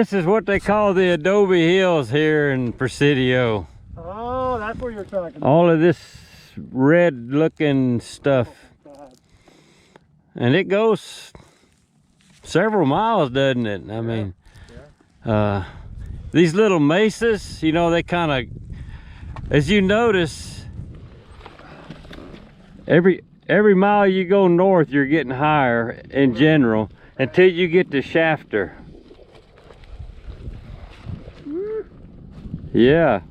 this is what they call the Adobe Hills here in Presidio. Oh, that's what you're talking about. All of this red looking stuff. God. And it goes several miles, doesn't it? I mean, these little mesas, you know, they kind of, as you notice, every mile you go north, you're getting higher in general until you get to Shafter. Yeah.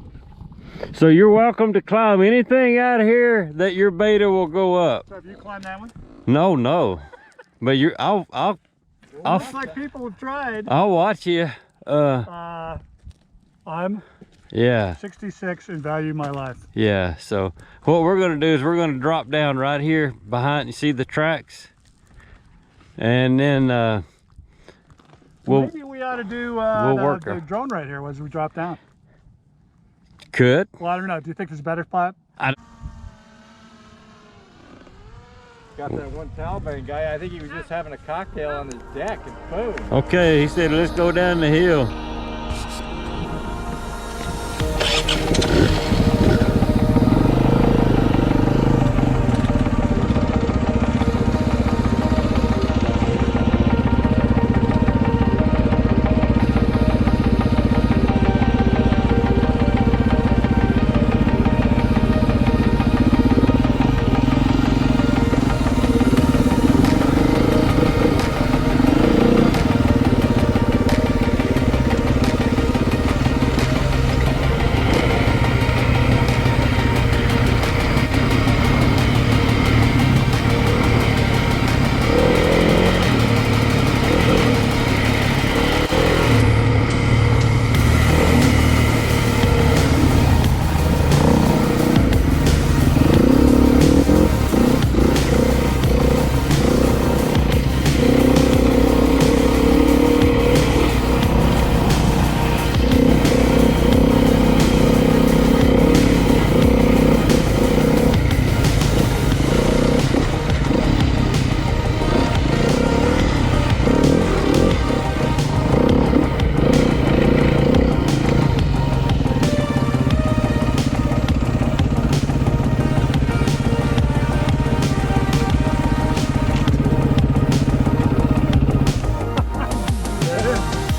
So you're welcome to climb anything out of here that your beta will go up. So have you climbed that one? No. But you're I'll Looks like people have tried. I'll watch you. I'm Yeah. 66 and value my life. Yeah. So what we're gonna do is we're gonna drop down right here behind. You see the tracks, and then Maybe we ought to do the drone right here as we drop down. Could. Well, I don't know. Do you think there's a better spot? Got that one Taliban guy, I think he was just having a cocktail on his deck and boom. Okay, he said let's go down the hill.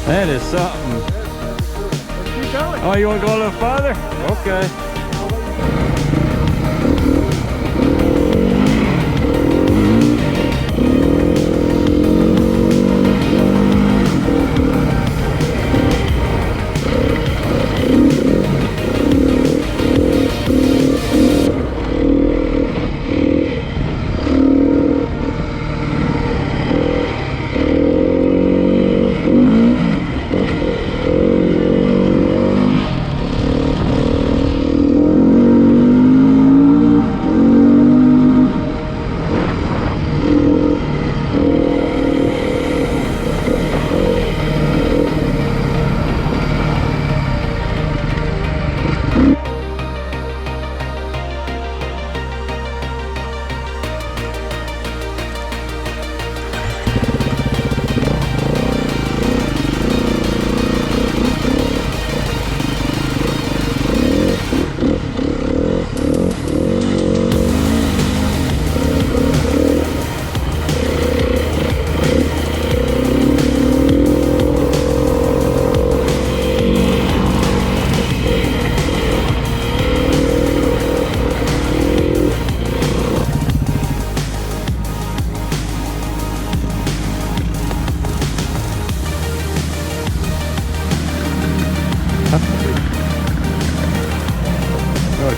That is something. Let's keep going. Oh, you want to go a little farther? Okay.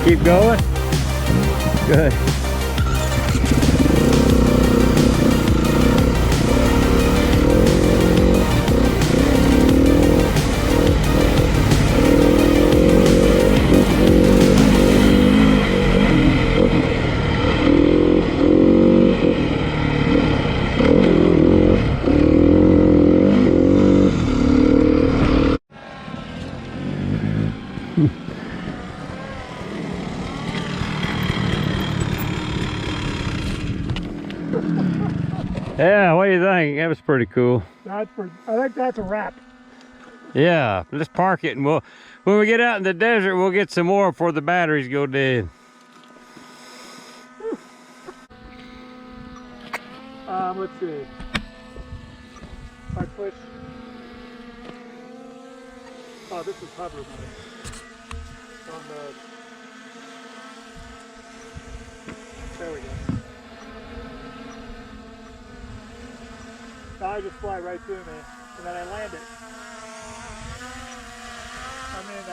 Keep going. Good. Yeah, what do you think? That was pretty cool. I think that's a wrap. Yeah, let's park it and when we get out in the desert, we'll get some more before the batteries go dead. Let's see. If I push. Oh, this is hover mode. On the. There we go. Now I just fly right through me, and then I land it. I'm in.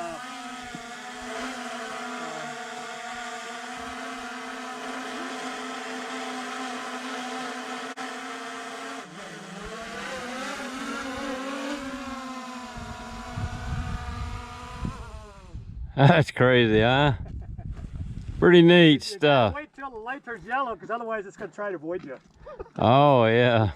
That's crazy, huh? Pretty neat stuff. Wait till the light turns yellow, because otherwise it's going to try to avoid you. Oh, yeah.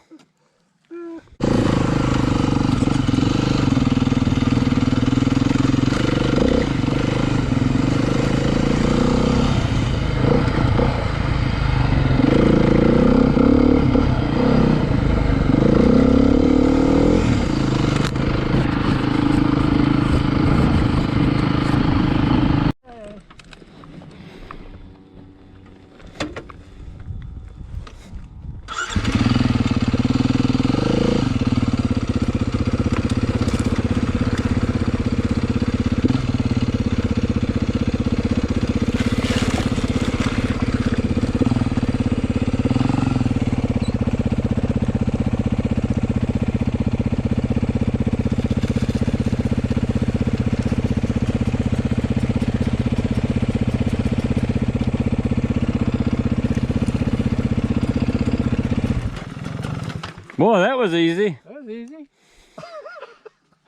Boy, that was easy. That was easy.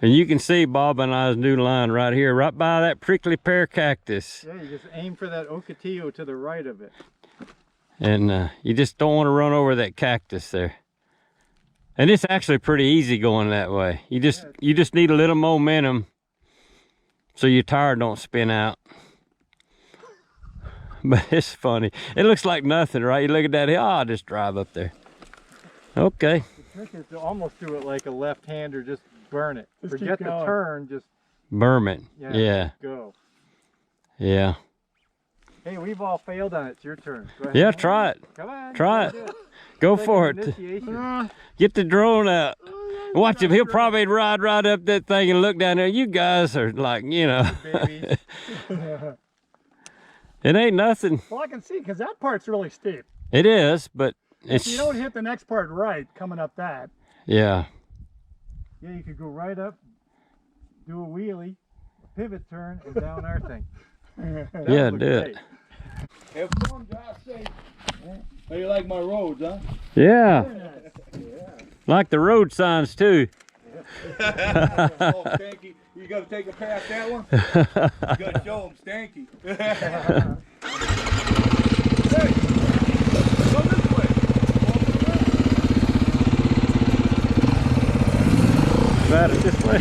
And you can see Bob and I's new line right here, right by that prickly pear cactus. Yeah, you just aim for that Ocotillo to the right of it. And you just don't want to run over that cactus there. And it's actually pretty easy going that way. You just need a little momentum so your tire don't spin out. But it's funny. It looks like nothing, right? You look at that hill, I'll just drive up there. Okay. The trick is to almost do it like a left-hander, just burn it. Just Forget keep the going. turn, just Berman. Yeah. go. Yeah. Hey, we've all failed on it. It's your turn. Go ahead. Yeah, try it. Come on. Try it. do Go It's like for an it. initiation. Get the drone out. Watch him. He'll probably ride right up that thing and look down there. You guys are like, you know. Babies. It ain't nothing. Well, I can see, because that part's really steep. It is, but If it's, you don't hit the next part right, coming up that. yeah. Yeah, you could go right up, do a wheelie, pivot turn, and down our thing. That Yeah, would look do it. great. Have fun, drive safe. How you like my roads, huh? Yeah. Like the road signs too. Oh, Stanky, you gotta take a past that one? You gotta show them Stanky. Hey, come this way. Right it this way.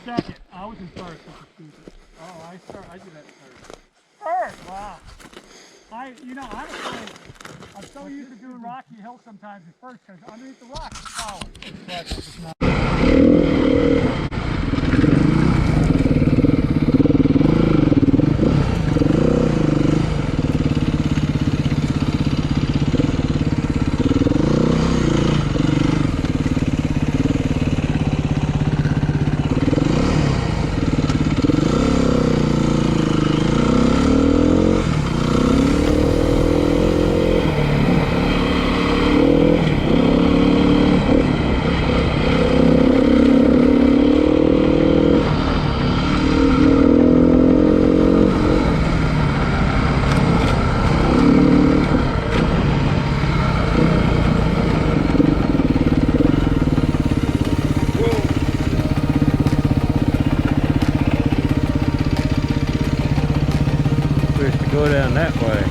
second. I was in first. Which is stupid. Oh, I did that first. Third. Wow. Honestly, I'm so used to doing Rocky Hill sometimes at first because underneath the rock is solid. Go down that way.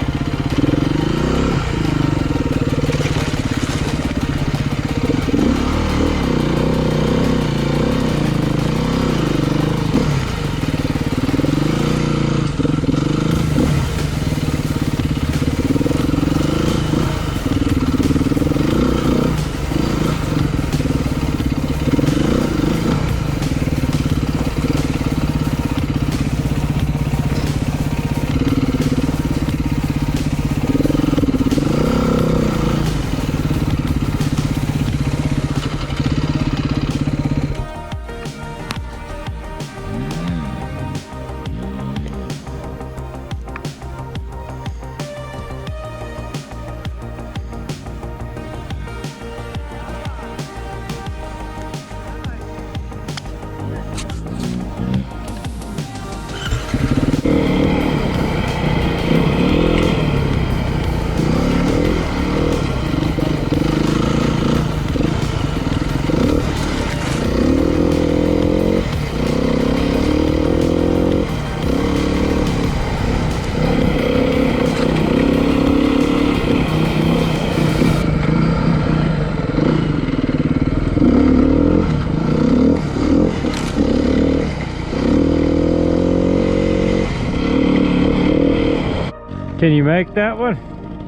Can you make that one?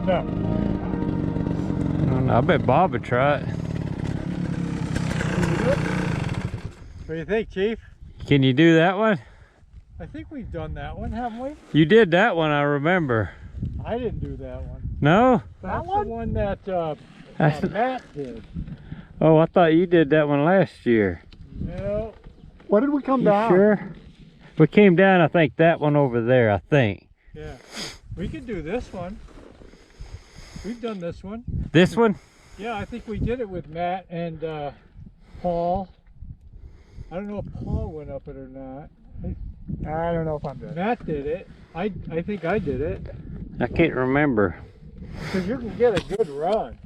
No. I bet Bob would try it. What do you think, Chief? Can you do that one? I think we've done that one, haven't we? You did that one, I remember. I didn't do that one. No? That's the one that That's Matt did. Oh, I thought you did that one last year. No. What did we come You down? sure? We came down, I think, that one over there, I think. Yeah. We could do this one. We've done this one. This one? Yeah, I think we did it with Matt and Paul. I don't know if Paul went up it or not. I don't know if I'm good. Matt did it. I think I did it. I can't remember. Because you can get a good run.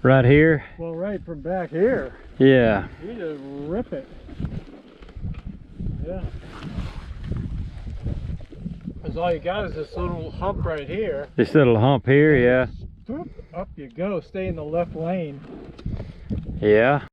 Right here? Well, right from back here. Yeah. You just rip it. Yeah. Because all you got is this little hump right here. This little hump here, yeah. Whoop, up you go. Stay in the left lane. Yeah.